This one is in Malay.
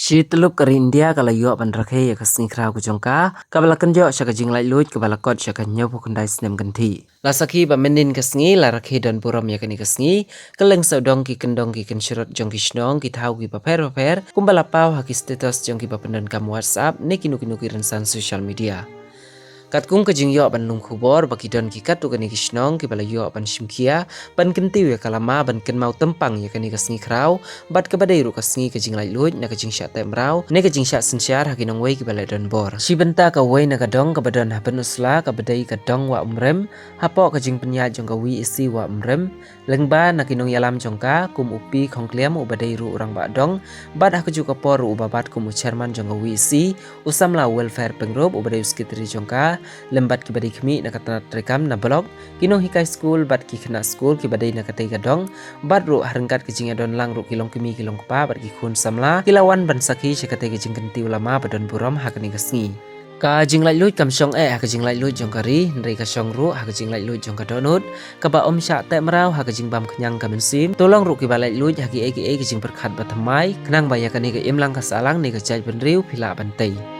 Shi teluk ke India kalau yo ban rakhe ya kasing krau ku jongka kabala kanjo shaka jing lai lut kabala kot shaka nyo pu kandai snem ganti la sakhi ba menin kasngi la rakhe don puram ya kani kasngi keleng saudong ki kendong ki kenshirot jong ki shnong ki thau ki paper kumbala pau ha ki status jong ki papendan kam WhatsApp ne kinu ki ransan social media kat kung ka jing yo ban nung khubor baki don ki kat tu kani kishnong ki bala yo ban shimkia ban kentiu ya kalama ban ken mau tempang ya kani kasngi krau bat ka badai ru kasngi ka jing lai lut na ka jing sha tem rau ne ka jing sha sinsyar ha kinong wei ki bala don bor si benta ka wei na ka dong ka badon ha ben usla ka badai ka dong wa umrem ha po ka jing penya jong ka wi isi wa umrem lengba na kinong yalam jong ka kum upi khong kliam u badai ru urang ba dong bat ha ka ju ka por u babat kum chairman jong ka wi isi usam la welfare pengrob u badai uskitri jong ka lembat ki badai kami na katana trekam na blog kinong hikai school bat ki khna school ki badai na katai gadong bat ru harengkat ki jing adon lang ru kilong kimi kilong pa bat ki khun samla kilawan ban sakhi shakatai ki jing kentiu lama badon buram hakani kasngi ka jing lai lut kam shong ha ka jing lai lut jong kari nrei ka shong ru ha ka jing lai lut jong ka donut ka ba om sha te mrau ha ka jing bam khnyang ka mensim tolong ru ki ba lai lut ha ki e ki jing perkhat ba thamai knang ba ya ka ni ka imlang ka salang ni ka chai ben riu phila ban tei